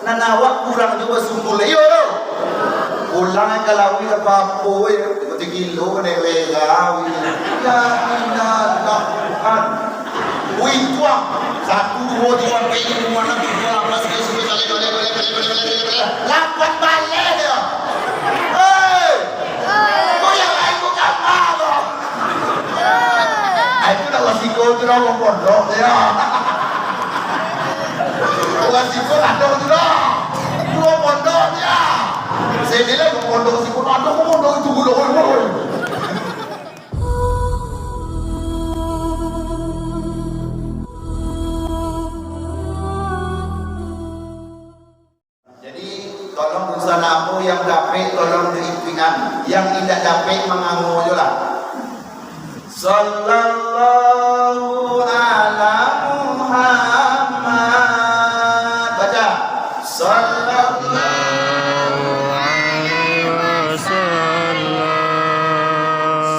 nanawak kurang juga sumpul yo do ulang kalau kita papo ya 3 kilo kan lega ya indah kan wih tuang 1 2 3 kayak mana tuh 12 kayak boleh lakukan balik ya kau yang lain kau kamar loh aku nak wasiko tu orang pondok ya wasiko ada tu dah dua pondok ya saya bilang ke pondok wasiko ada pondok itu gula tolong usaha aku yang dapat tolong diikhtikan, yang tidak dapat mengangu je lah. Sallallahu ala Muhammad. Baca. Sallallahu alaihi wasallam.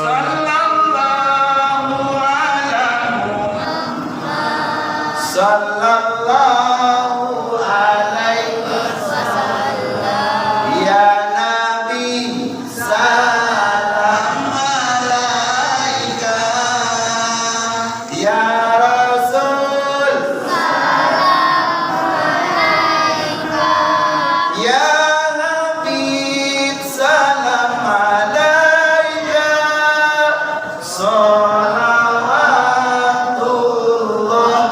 Sallallahu ala Muhammad. Sallallahu alaihi wasallam. Ya Nabi salam alaika ya Rasul salam alaika ya Habib salam alaika salawatullah.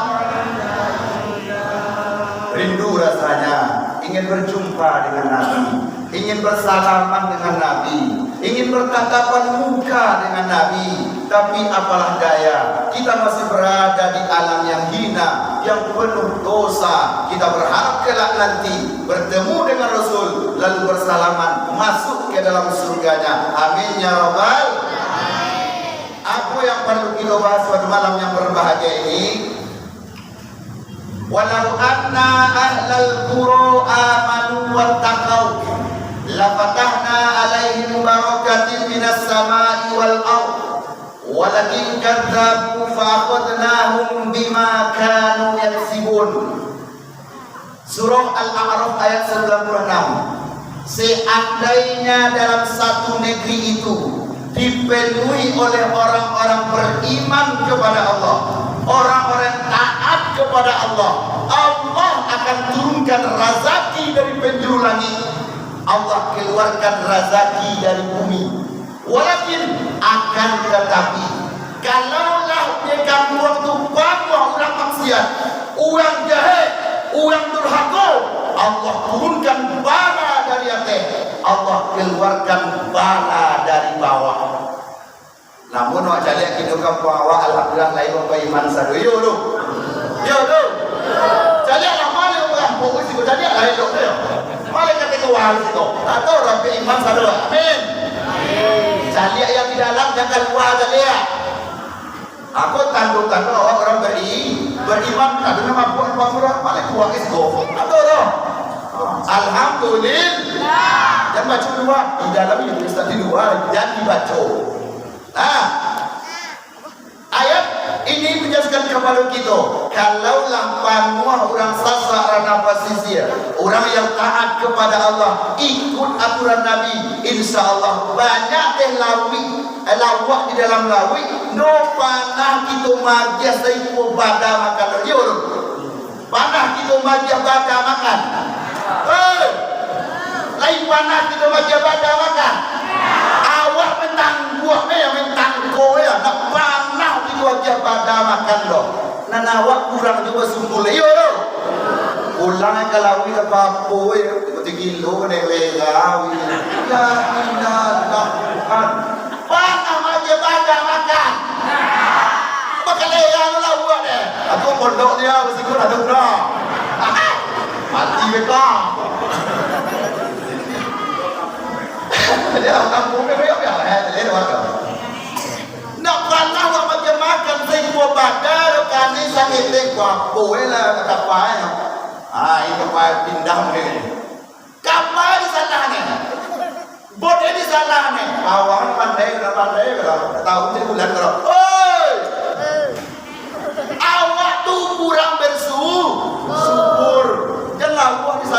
Rindu rasanya ingin berjumpa dengan Nabi, ingin bersalaman dengan Nabi, ingin bertatapan muka dengan Nabi, tapi apalah daya, kita masih berada di alam yang hina, yang penuh dosa. Kita berharap kelak nanti bertemu dengan Rasul, lalu bersalaman masuk ke dalam surganya. Amin ya rabbal alamin. Apa yang perlu kita bahas pada malam yang berbahagia ini? Walau anna ahlal qura amanu wattaqau lafatahna alaihim barakatin minas samai wal ard walakin kadzabu fa'akhadnahum bima kanu yaksibun. Surah Al-A'raf ayat 96. Seandainya dalam satu negeri itu dipenuhi oleh orang-orang beriman kepada Allah, orang-orang taat kepada Allah, Allah akan turunkan rezeki dari penjuru langit, Allah keluarkan rezeki dari bumi. Walakin akan tetapi kalaulah mereka buang tumpang orang maksiat, orang jahat, orang durhaka, Allah turunkan bala dari atas, Allah keluarkan bala dari bawah. Namun wajah kita ke bawah, alhamdulillah lain orang iman sadu. Yo tu, yo tu. Jadi lah mana orang pokok sih, jadi lain tu. Malah kata kewal situ. Tak tahu orang iman sadu. Amin. Jadi yang di dalam jangan keluar jadi. Aku tanduk-tanduk orang beriman, kadang mampu apa murah, malah keluar isgo. Tak tahu tu. Alhamdulillah. Jangan baca dua. Di dalam itu Ustaz di dua, jangan dibaca. Ayat ini menjelaskan kepada kita, kalaulah panua orang sasar nafas sisir, orang yang taat kepada Allah, ikut aturan Nabi, insya Allah banyak lawak di dalam lawi, no panah kita magia seiku badan makan dia panah kita magia badan makan lain panah kita magia badan makan. Awak mentang buah yang mentang koya nak panah di wajah pada makan lo. Nan awak kurang juga sumpul yo lo. Ulang kalau kita papo ya 3 kilo kan lega. Ya indah kan. Panah wajah pada makan. Bakal lega lah buat deh. Aku pondok dia mesti kurang ada dah. Mati mereka. Jadi orang kampung ni apa ya? Jadi orang. Nak panah buat macam makan saya buat badar kan ni sakit dek buat lah kata apa ya? Itu apa pindah ni? Kapal di sana ni, bot di sana ni. Awak pandai kalau tahu je bulan kalau. Oi, awak tu kurang bersubur. Jangan awak di sana.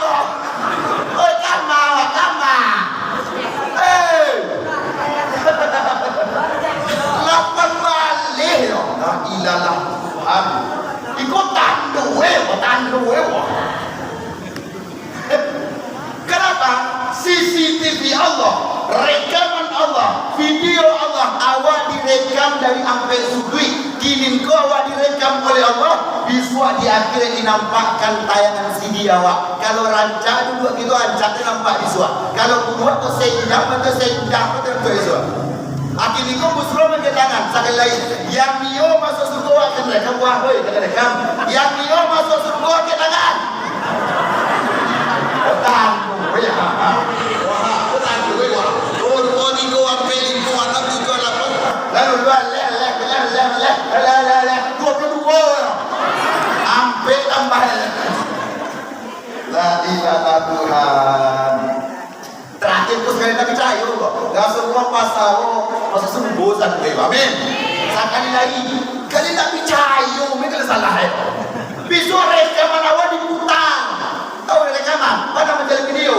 loh. Oi kama. Lapan malih loh. La ilaha Tuhan. Ikut tanduwe. Kenapa? CCTV Allah, rekaman Allah, video Allah, awak direkam dari ampe sudui, kini kau awak direkam oleh Allah, besok di akhirnya dinampakkan tayangan CD awak. Kalau rancak duduk gitu, rancaknya nampak besok. Kalau buat tu senjam betul besok. Akhirnya kau busro pakai tangan, sekali lagi, yang mio masuk surga akan rekam, wah hoi, akan rekam. Yang mio masuk surga pakai tangan. Tangan, ya. Lalu dua ampe tambah. La ilaha Tuhan. Terakhir tu sekali tak percaya kok. Enggak semua pasal masa sembosan gue. Amin. Sekali lagi, kali tak percaya, mereka salah. Besok rekaman awak diputar. Tahu rekaman? Pada menjadi video.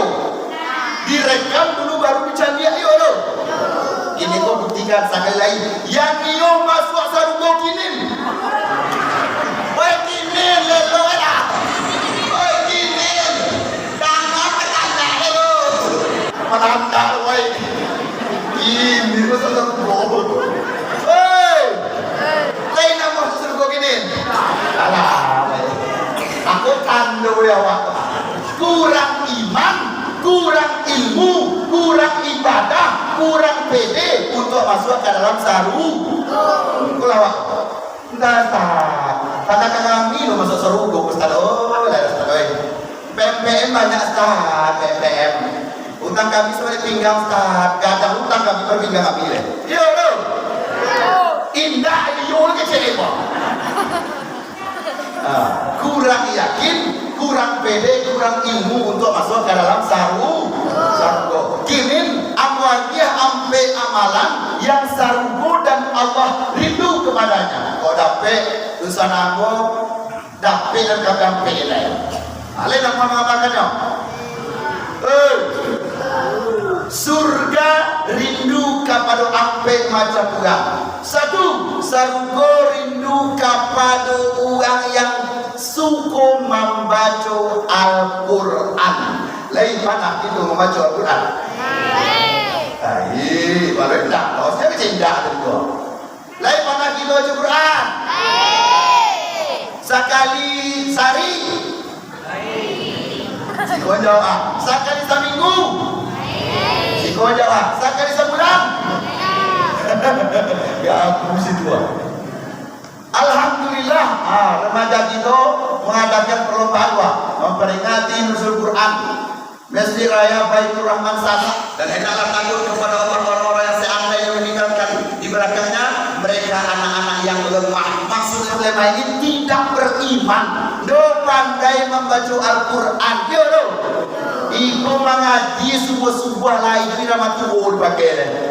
Direkam dulu baru bicara dia. Ayo lo. Ini kau buktikan sekali lagi. Yang iyo masuk surga kini. Baik kini lelo ada. Baik kini. Tangan petanda lelo. Petanda baik. Ini masuk surga. Hei. Lain nama masuk surga kini. Alah. Aku tandu ya wak. Kurang iman, kurang ilmu, kurang ibadah, kurang pede untuk masuk ke dalam saru. Kulawak. Kata kami lo masuk saru go Ustaz. Oh, lah Ustaz. PMPM banyak Ustaz, PMPM. Utang kami semua pinggang Ustaz. Kadang utang kami berpinggang kami le. Yo lo. Indah yo lagi cerita. Kurang yakin, kurang pede, kurang ilmu untuk masuk ke dalam sargo. Kini amwalnya ampe amalan yang sargo dan Allah rindu kepadanya. Kau dapat urusan aku, dapat dan kakak pede. Ale nak mengatakannya. Surga rindu kepada ampe macam orang. Satu, sargo rindu kepada orang yang suku membaca Al-Quran. Lain mana itu membaca Al-Quran? Baik, baru tidak. Kalau saya bercinta itu. Lain mana kita baca Quran? Sekali sehari? Si kau jawab. Sekali seminggu? Si kau jawab. Sekali sebulan? Ya aku mesti tua. Alhamdulillah, remaja kita mengadakan perlombaan memperingati nuzul Quran, Masjid Raya Baitur Rahman sana, dan hendaklah takut kepada Allah orang-orang yang seandainya yang meninggalkan di belakangnya mereka anak-anak yang lemah. Maksudnya lemah ini tidak beriman, do pandai membaca Al-Quran, yo do. Iku mengaji sebuah lain tidak mati bol pakai.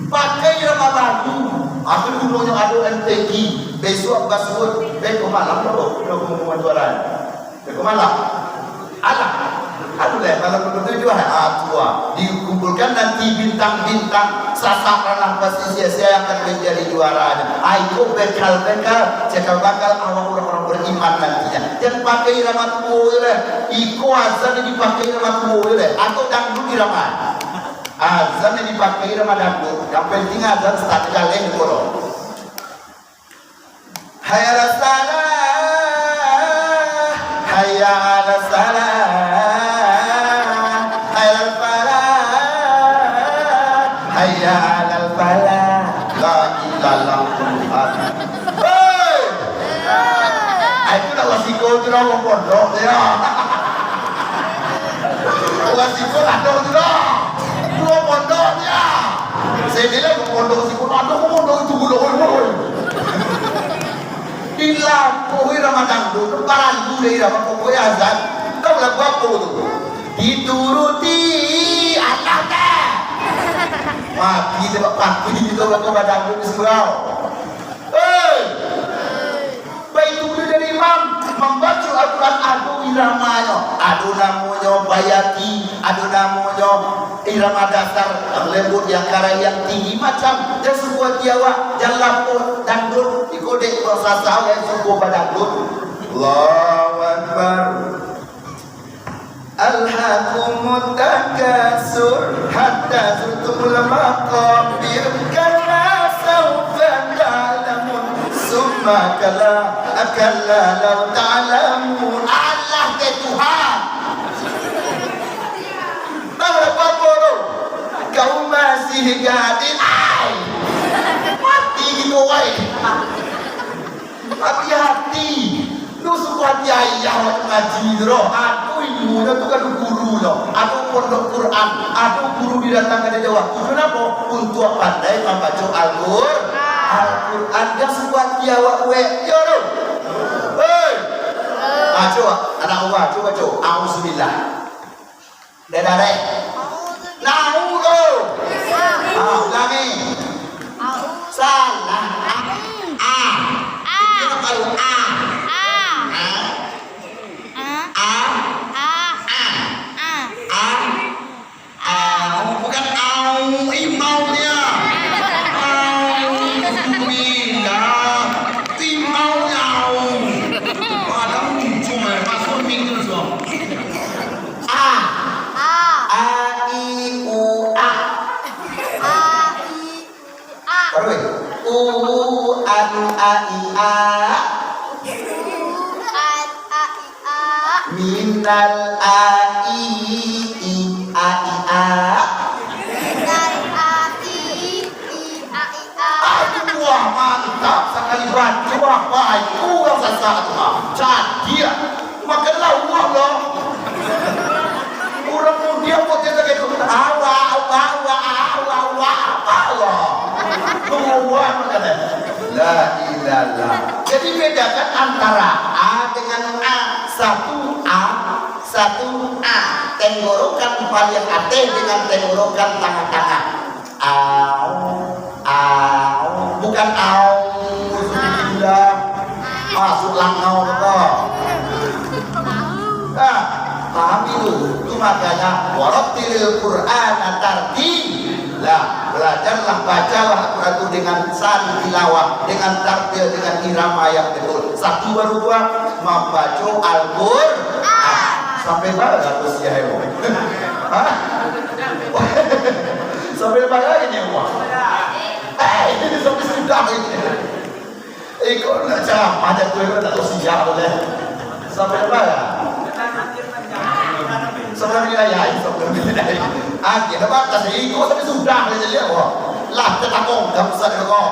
Pakai Ramadan, aku dulunya ada MTQ, besok basut besok malam lo pengumuman juara besok malam alah aduh deh malam begitu juga tua dikumpulkan nanti bintang-bintang sasaran pasti saya akan menjadi juaranya. Ayo bekal cekal bakal awal orang-orang beriman nantinya. Dan pakai irama boleh, iko azan dipakai irama boleh, atau dangdut irama. Azan dipakai irama dangdut. Yang penting azan start kalian dulu. Hayya ala salah, hayya ala salah. Hayya alal falah, la ilaha illallah. Hei, aku nak wasiko tu dah orang pondok ya. Wasiko ada tu dah, dua pondok ya. Saya bilang pondok wasiko ada, pondok itu gula gula. Ilah, kau Ramadan tu, lebaran tu dia Ramadan kau azan, kau lagu apa tu? Dituruti Allah dah. Mati sebab pagi kita lakukan badan pun diserau. Baik itu dari imam membaca Al-Quran adu iramanya, adu namanya bayati, adu namanya irama dasar yang lembut yang kara yang tinggi macam dan sebuah tiawa yang lampau dangdut dikodek prosasa yang sebuah badangdut. Allahu Akbar. Alhaakumut takasur hatta zurtumul maqabir kalla sawfa ta'lamun summa kalla law ta'lamun. Allah ke Tuhan. Berapa bodoh kau masih gadis mati gitu woi. Hati-hati lu suka ayah ngaji roh aku ibunya tu kan guru loh aku pondok Quran aku guru didatangkan dari Jawa kenapa untuk pandai membaca Al-Quran dia suka tiawa we yo lo hei coba anak gua coba auzubillah dedare nau lo ulangi salah kita baru bukan au imaunya imaunya ada cuma masuk minggu so a i u a terus u an a i a minal a i a i a wah mantap sekali bantu baik kurang sesat dia makan lawa loh kurang dia potnya kayak gitu awa apa loh kemuan makanya la ilaha. Jadi bedakan antara a dengan a, satu a tenggorokan paling atas dengan tenggorokan tangan-tangan bukan sudah masuk langau kok. Nah, paham itu makanya warattilil Qur'ana tartila. Belajarlah, bacalah Al-Quran itu dengan sari tilawah, dengan tartil, dengan irama yang betul. Satu baru dua membaca Al-Quran. Sampai mana harus ya heboh? Hah? Sampai mana ini wah? Ini sampai sudah ini. Ikut nak ceramah ada tuh tak tahu siap boleh. Sampai mana? Sampai wilayah, sampai wilayah. Akhirnya batas ikut sampai sudah boleh wah. Lah tetakong kamu sadar kok.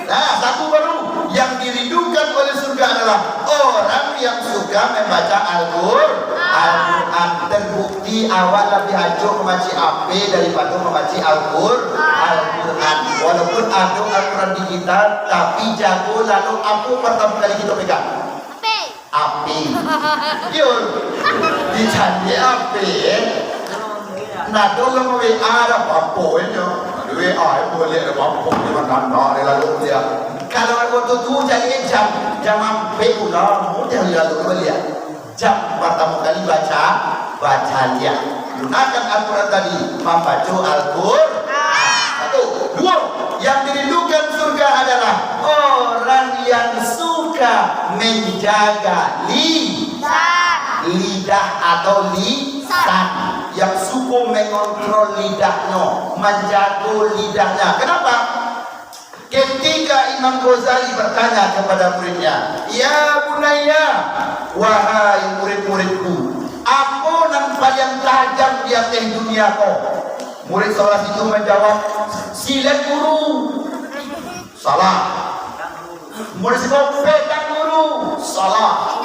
Nah, satu baru yang dirindukan oleh surga adalah orang yang suka membaca Al-Quran. Terbukti awal lebih hancur membaca AP daripada membaca Al-Quran. Walaupun ada Al-Quran digital, tapi jago lalu apa pertama kali kita pegang? Api. Yul, dicari api. Nah, dulu WA ada apa ini? WA boleh ada apa di mana lalu dia. Kalau aku tu jadi jam ampe udah mudah lalu beliau jam pertama kali baca dia gunakan Al-Quran tadi membaca Al-Quran. Satu, dua, yang dirindukan surga adalah orang yang suka menjaga lidah atau lisan, yang suka mengontrol lidahnya, menjaga lidahnya. Kenapa? Ketika Imam Ghazali bertanya kepada muridnya, "Ya bunaya, wahai murid-muridku, apa yang paling tajam di atas dunia kau?" Murid seorang itu menjawab, "Silat guru." Salah. Murid itu pedang guru. Salah.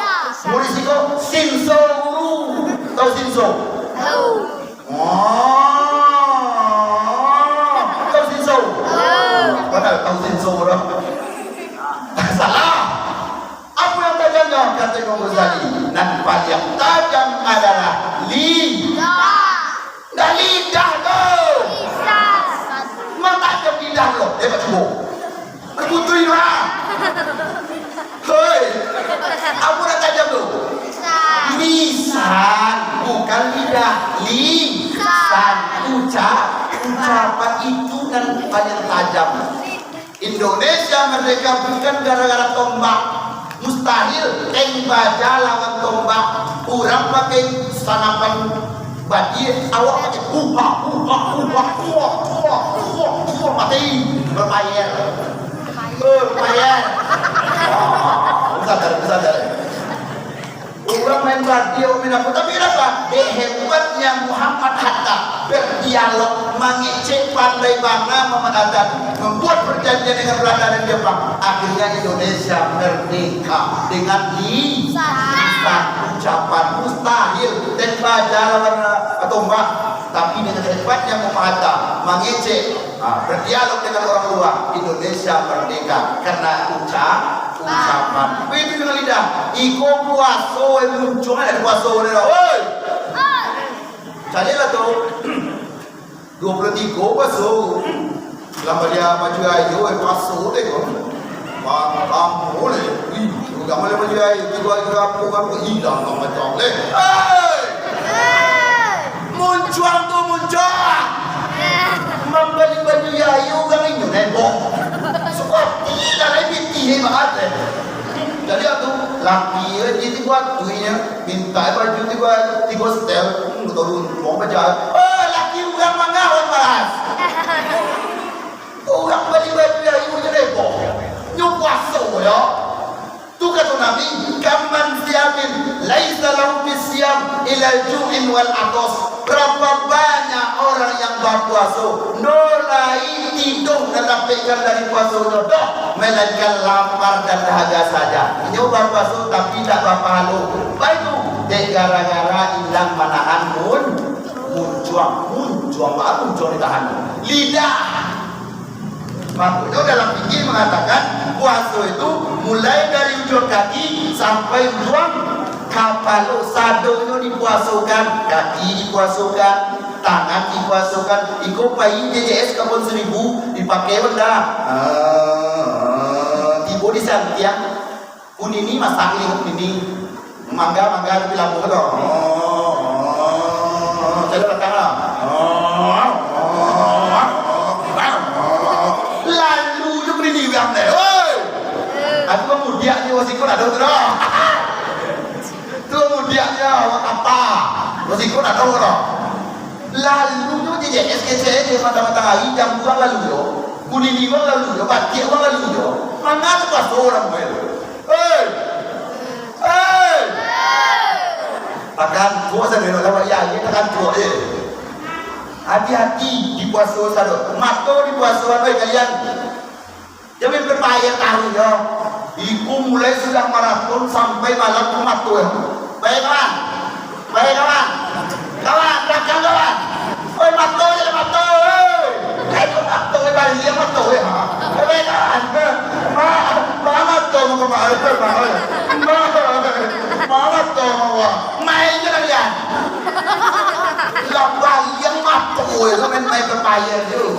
Murid itu sinso guru. Tahu sinso? Tahu. Tahu sinso? Padahal tahu sinso bro. Salah. Apa yang tajamnya? Kata Imam Ghazali, dan paling tajam adalah lidah. Dan lidah tuh. Mentajam lidah lo. Hebat semua. Berputri lah. Hei. Apa yang tajam tuh? Lisan. Bukan lidah. Lisan. Ucapan itu kan paling tajam. Indonesia merdeka bukan gara-gara tombak. Mustahil tank baja lawan tombak. Orang pakai sanapan badir, awak pakai mati berbayar. Sadar. Orang main badir, main apa? Tapi kenapa? Hebatnya Muhammad Hatta berdialog, mengecek pandai bangga Muhammad Hatta, membuat perjanjian dengan Belanda dan Jepang. Akhirnya Indonesia merdeka dengan lisan, ucapan. Mustahil dan baca lawan tombak, tapi dengan hebatnya Muhammad Hatta mengecek, berdialog dengan orang luar, Indonesia merdeka karena ucapan. Begitu dengan lidah. Iko puaso muncul ada puaso ada. Oi. Carilah tuh 23 puaso. Lama dia maju ayo puaso deh kok. Kamu boleh. Enggak boleh maju ayo tiba-tiba aku hilang macam leh. Muncul tuh muncul. Membeli baju ayo orang ini nembok. Seperti dalam biti banget. Jadi aku laki jadi buat tuinya minta baju tiga setel turun mau baca. Laki orang mangawan malas. Orang beli baju ayo nembok. Nyupuaso ya. Tu kata Nabi, "Kaman siamin laisa lahu bisyam ila ju'in wal atos." Berapa banyak orang yang berpuasa nolai tidur menampilkan dari puasa doh melainkan lapar dan dahaga saja. Ini berpuasa tapi tidak berpahala. Baik gara-gara hilang manahan muncul ditahan. Lidah. Makanya dalam fikih mengatakan puasa itu mulai dari ujung kaki sampai ujung kepala. Sadonya dipuasakan, kaki dipuasakan, tangan dipuasakan. Iko payi DJS kabon 1000 dipakai benda. Tiba di santiang kunini masak ini mangga bilang bodoh. Saya datang lah. Aku kemudiannya wasikun ada tidak? Kemudiannya apa? Wasikun ada tidak? Lalu tu je SKC di mata-mata hari jam 2 lalu yo, kunini wang lalu yo, batik wang lalu yo. Mana tu pas orang mel? Takkan puasa dengan lawak ya, takkan puasa. Hati-hati di puasa sado, mato di puasa apa kalian? Jangan berbayar tahu ya. Iku mulai sudah maraton sampai malam kumat tuh. Baik kawan, belakang kawan. Oi mato ya mato. Aku mato balik dia mato ya. Baik kawan. Mato mau kemana? Mato mau. Main jangan ya. Lawan yang mato ya main berbayar tu.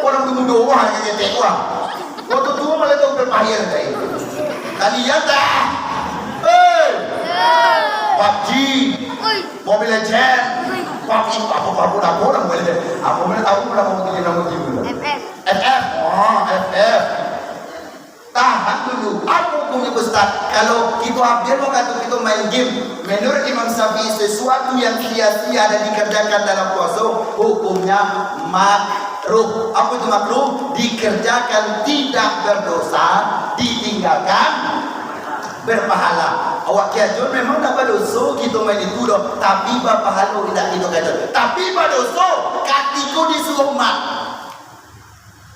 Orang tunggu doa hanya nyetek wah. Waktu tua malah tahu berbayar. Fire kayak kalian dah PUBG Mobile Legends PUBG apa orang boleh deh aku mana tahu pernah mau bikin nama game dulu FF FF tahan dulu apa hukumnya Ustaz kalau kita hampir mengatakan kita main game menurut Imam Syafi'i sesuatu yang sia-sia dan dikerjakan dalam puasa hukumnya makruh. Apa itu makruh? Dikerjakan tidak berdosa, ditinggalkan berpahala. Awak kiajun memang tak berdosa kita main itu doh, tapi berpahala tidak kita kiajun. Tapi berdosa ketika disuruh mat.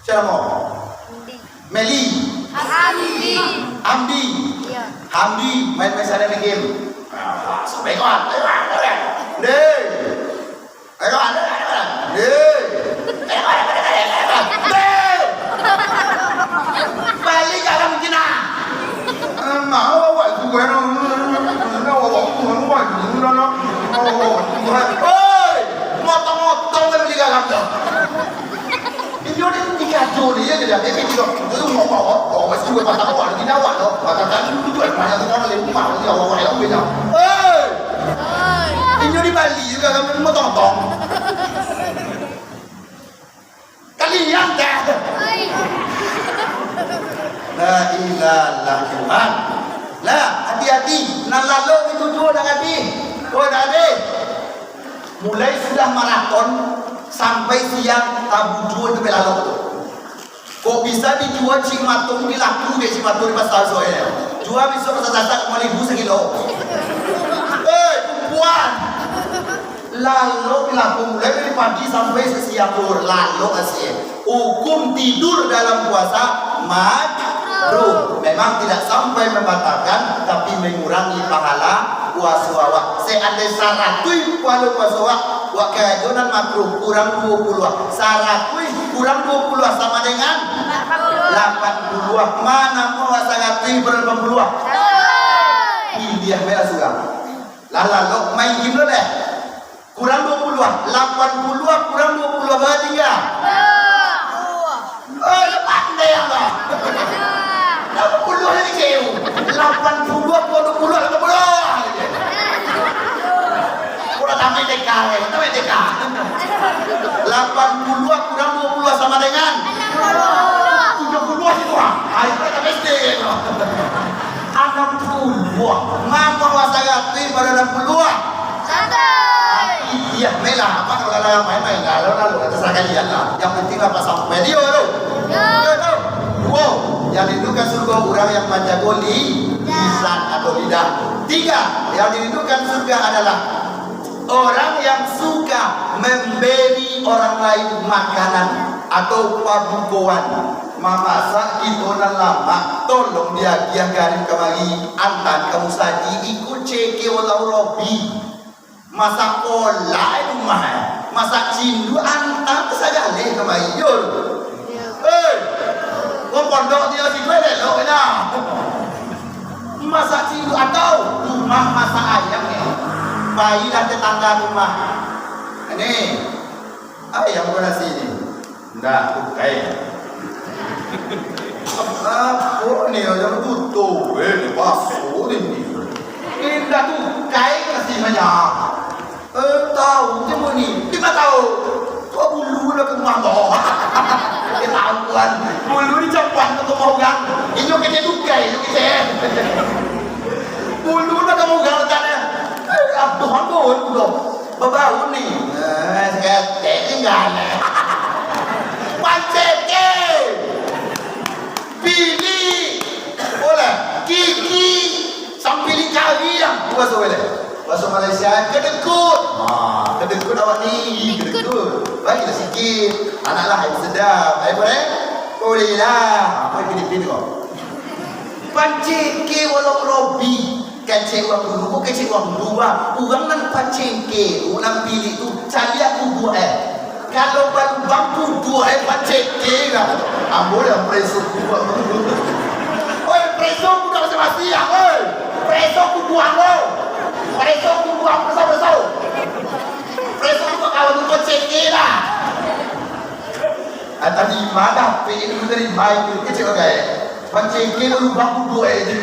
Siapa mau? Meli. Hamdi. Iya. Hamdi main sana di game. Sampai kawan. Deh. Ayo ada. Deh. Balik alam Cina. Mau awak gue Oi, motong-motong beli galam dah. Ini udah dikacau dia jadi dia itu mau masih gue patah awak lagi awak loh. Katakan itu jual banyak orang lagi mau dia awak yang beda. Oi. Ini di Bali juga kamu motong-motong. Kalian dah. La ilaha Tuhan. Lah, hati-hati. Nak lalu itu dua dah hati. Oh dah ada. Mulai sudah maraton sampai siang tabu dua itu belalu tu. Kok bisa dijual cing matung di laku deh cing matung di pasar soalnya. Jual bisa pasar-pasar kembali 1,000 sekilo. Perempuan. Lalu laku mulai dari pagi sampai siang lalu asyik. Hukum tidur dalam puasa makruh. Memang tidak sampai membatalkan, tapi mengurangi pahala puasa awak. Seandainya 100 walau puasa awak, wak keajonan makruh kurang 20. 100 kurang 20 sama dengan 80. Mana mau 100 berapa puluh? Dia merah sudah. Lalu main game deh. Kurang 20. 80 kurang 20 berarti enggak? Pandai Allah. 80 lagi keu. 80 20 80. Kurang tamai deka. 80 kurang 20 sama dengan 70 itu ah. Ai kita mesti. 60. Mampu wasagati pada 60. Iya, melah apa kalau kalian main-main lalu terserah kalian lah. Yang penting apa sampai dia tu. Dua, yang dirindukan surga orang yang menjaga lisan atau lidah. 3, yang dirindukan surga adalah orang yang suka memberi orang lain makanan atau pabukuan. Mamasak itu lama, tolong dia garing kemari. Antan kamu saji ikut ceke walau robi. Masak pola itu mah, masak cindu antam saja leh kemari jul. Pondok dia di dua lelok ina. Masak cindu atau rumah masak ayam ni. Bayilah tetangga rumah. Ini ayam pun nasi ni. Dah bukai. Apa ni ayam tutup? Ni basuh ni. Indah tu kai nasi banyak. Tahu je mu ni. Dia tahu. Tu bulu lah ke rumah bawah. Dia tahu kan. Bulu ni campuran ke rumah orang. Ini kita dukai tu kita. Bulu lah ke rumah orang sana. Abdul Hamdul tu. Babau ni. Sekarang tinggal. Panceke. Pilih. Boleh. Kiki. Sambil kari yang puasa boleh. Bahasa Malaysia kedekut. Kedekut awak ni, kedekut. Bagilah sikit. Anaklah air sedap. Air boleh? Boleh lah. Apa yang Filipin kau? Panceke walau robi. Kecek orang dulu, kok kecek orang dua. Orang nan panceke, orang pilih tu cari aku dua Kalau baru bangku dua panceke lah. Boleh preso dua. Oi, preso kuda masing-masing ah, oi. Preso kuda lo. Preso kuda preso. Preso kuda kawan tu cek lah. Tadi mana pe ini dari mai tu kecil okay. Pancing lubang kudu aja.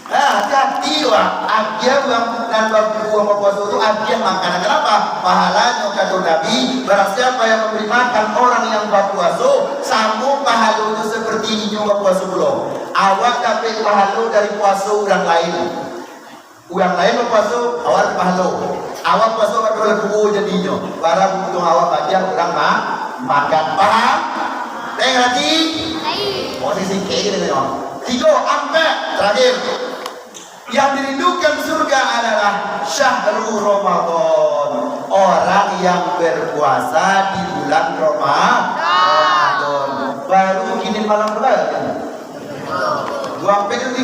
Hati-hati wah, agia uang dan uang puasa itu agia makanan. Kenapa? Pahalanya kata Nabi, barang siapa yang memberi makan orang yang berpuasa, sambung pahalanya seperti ini puasa belum. Awak dapat pahala dari puasa orang lain. Orang lain berpuasa, awak pahala. Awak puasa kalau kubu jadinya. Barang untuk awak baca orang makan. Paham? Hati? Posisi kayak gini tiga, empat, terakhir. Yang dirindukan surga adalah syahrul Ramadan. Orang yang berpuasa di bulan Ramadan. Baru kini malam berapa? 2 sampai 3.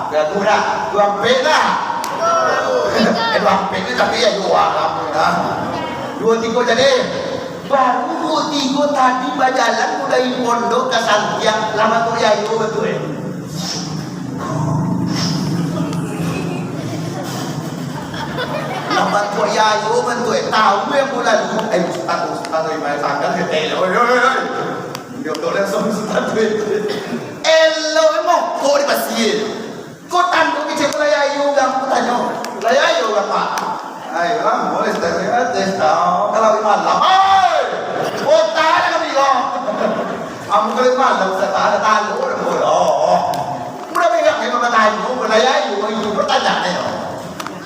Gak kurang 2 sampai dah. 2 sampai itu tapi ya 2 3 jadi. Baru 3 tadi berjalan mulai pondok ke Santiang lama tu ya itu betul. Lama tu ya itu betul. Tahu yang mulai ustaz dari mana sangat ketel. Oi. Dia tu langsung ustaz tu. Elo emang kau di pasir. Kau tandu kita mulai ayu gang tanya. Mulai ayu apa? Ayo lah, boleh setengah tes tahu. Kalau malam, oh tak ada kami kau. Kamu kalau malam saya tak ada tahu orang boleh. Mudah pegang yang mana tahu, mulai ayu, itu pertanyaan ni.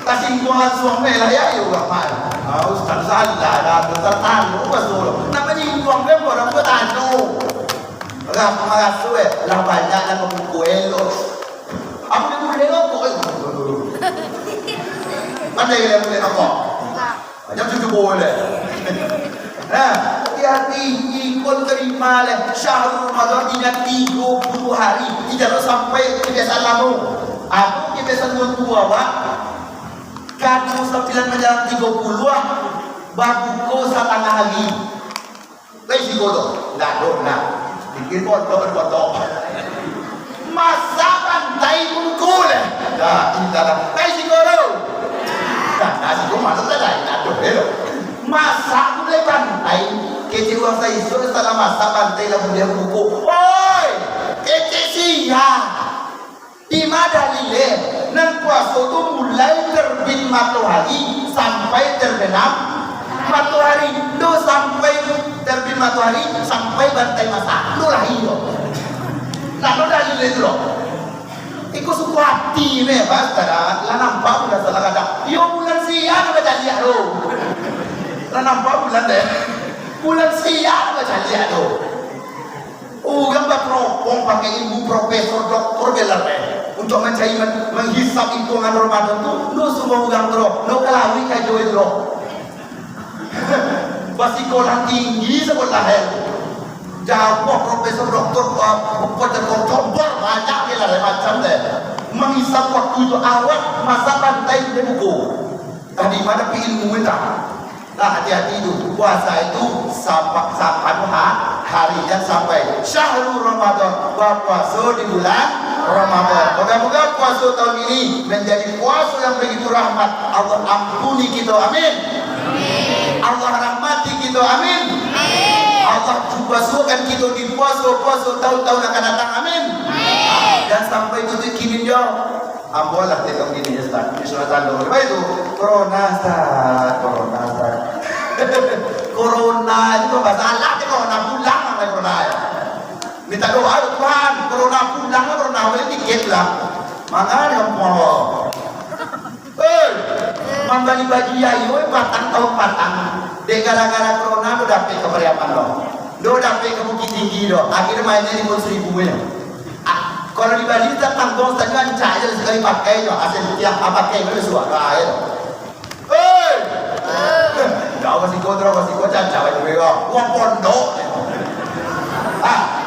Kasih gua suami lah ayu apa? Ustaz salah, dah tertahu pasal. Namanya gua kan orang gua tahu. Orang mengasuh, lah banyak yang memukul. Aku ni boleh rokok. Mana yang boleh rokok? Jam 7 boleh. Nah, hati-hati ikut terima leh. Syahrul Ramadan ingat 30 hari. Tidak sampai kebiasaan lama. Aku kebiasaan tua wak. Kamu 9 menjelang 30 babuku setengah hari. Lagi kodok. Nah. Bikin kodok. Masa bantai buku leh. Tidak. Lagi kodok. Nasi tu mana tak lain ada belok. Masak tu le pantai. Kecil orang saya isu setelah masak pantai lah boleh buku. Oi, kecil sia. Di mana lile? Nan puasa tu mulai terbit matahari sampai terbenam matahari. Do sampai terbit matahari sampai bantai masak. Do lah iyo. Lalu dah lile tu. Ikut suku hati ni, pas tada. Lah nampak bulan salah kata. Yo bulan siang baca lihat lo. Lah nampak bulan deh. Bulan siang baca lihat lo. Gambar propong pakai ibu profesor doktor gelar untuk mencari menghisap hitungan Ramadan tu. No semua ugang terus. No kelawi kajo itu. Sekolah tinggi sekolah hel. Jawab profesor doktor kompor banyak lah macam deh menghisap waktu itu awak masa pantai di buku tadi mana ilmu kita. Nah hati-hati itu puasa itu sampai harinya sampai syahrul Ramadan puasa di bulan Ramadan. Moga-moga puasa tahun ini menjadi puasa yang begitu rahmat. Allah ampuni kita, amin. Allah rahmati kita, amin. Allah basuhkan kita di puasa-puasa tahun-tahun akan datang, amin. Dan sampai tutup kini dia ambolah tekam gini ya Ustaz. Di surat Al-Nur itu corona Ustaz. Corona itu bahasa Allah itu corona pulang sampai corona ya. Minta doa Tuhan, corona pulang corona boleh dikit lah. Makanya kamu mambani baju ayo batang tahun batang. De gara-gara corona do dapat keberiapan lo. Do dapat ke Bukit Tinggi do. Akhirnya mainnya di Bukit Seribu ya. Kalau di Bali kita tanggung saja aja sekali pakai do. Asal tiap apa pakai itu suara ya. Jauh masih kau cacat juga. Uang pondok.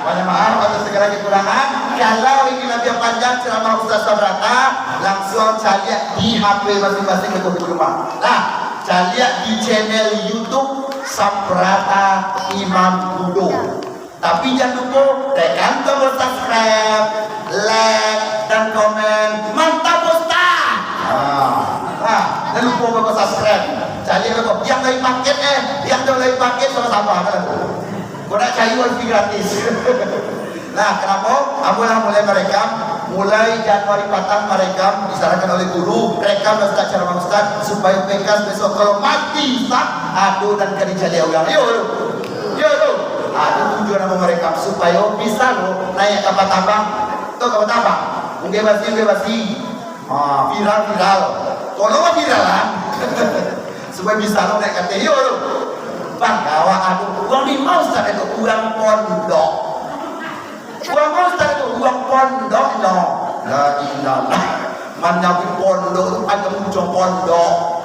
Banyak maaf atas segala kekurangan. Kalau ingin lebih panjang ceramah Ustaz Sabrata, langsung cari di HP masing-masing di rumah. Nah, cari di channel YouTube Sabrata Imam Budo. Tapi jangan lupa tekan tombol subscribe, like, dan komen. Mantap Ustaz. Jangan lupa subscribe. Cari yang lain paket yang lain paket sama-sama kan. Kena kayu wifi gratis. Nah, kenapa? Amulah mulai merekam, mulai Januari patang merekam, disarankan oleh guru, rekam dan Ustaz cara Ustaz supaya bekas besok kalau mati Ustaz, aduh dan kerja dia ulang. Yo lo. Ada tujuan nama merekam supaya bisa lo naik kapal tambang. Tuh kapal tambang. Mungkin basi. Viral. Tolong viral lah. Supaya bisa lo naik kata yo lo. Bang, gawa aduh, uang di mau Ustaz itu uang pondok. Uang Ustaz itu uang pondok no. La ilallah. Mana pondok ada muncul pondok.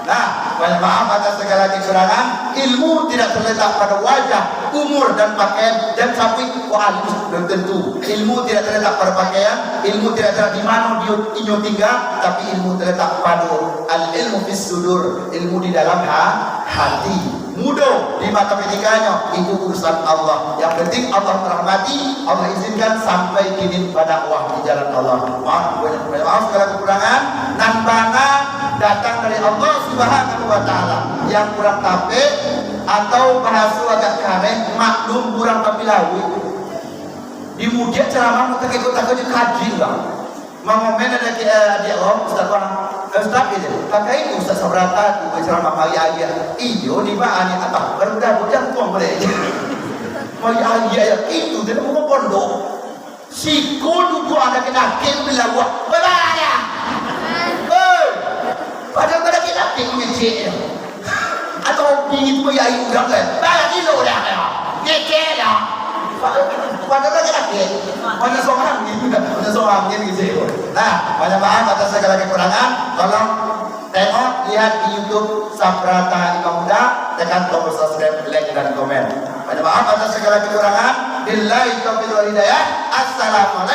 Nah, maaf atas segala kekurangan. Ilmu tidak terletak pada wajah, umur dan pakaian dan sampai kualis belum tentu. Ilmu tidak terletak pada pakaian, ilmu tidak terletak di mana dia tinggal, tapi ilmu terletak pada al-ilmu fis sudur, ilmu di dalam hati. Mudah di matematikanya itu urusan Allah. Yang penting Allah merahmati, Allah izinkan sampai kini berdakwah di jalan Allah. Maaf segala kekurangan. Nambana datang dari Allah Subhanahu wa taala. Yang kurang tape atau bahasa agak kareh, maklum kurang tapi lawi. Di mudia ceramah mau takut kaji lah. Mengomen ada dia Ustaz Ustaz gitu. Pakai itu Ustaz Sabrata tu ceramah mari ayat. Iyo ni ba ani apa? Baru jangan tuang boleh. Mari ayat itu dia mau pondok. Si kudu ada kena kem bila buat. Beraya. Padahal pada kita ngecek. Atau dingin tu ya ibu dah kan. Bala kilo dah kan. Ngecek dah. Padahal kita mana seorang gitu. Nah, banyak maaf atas segala kekurangan. Tolong tengok, lihat di YouTube Sabrata Imam Muda, tekan tombol subscribe, like dan komen. Banyak maaf atas segala kekurangan. Billahi taufiq wal hidayah. Assalamualaikum.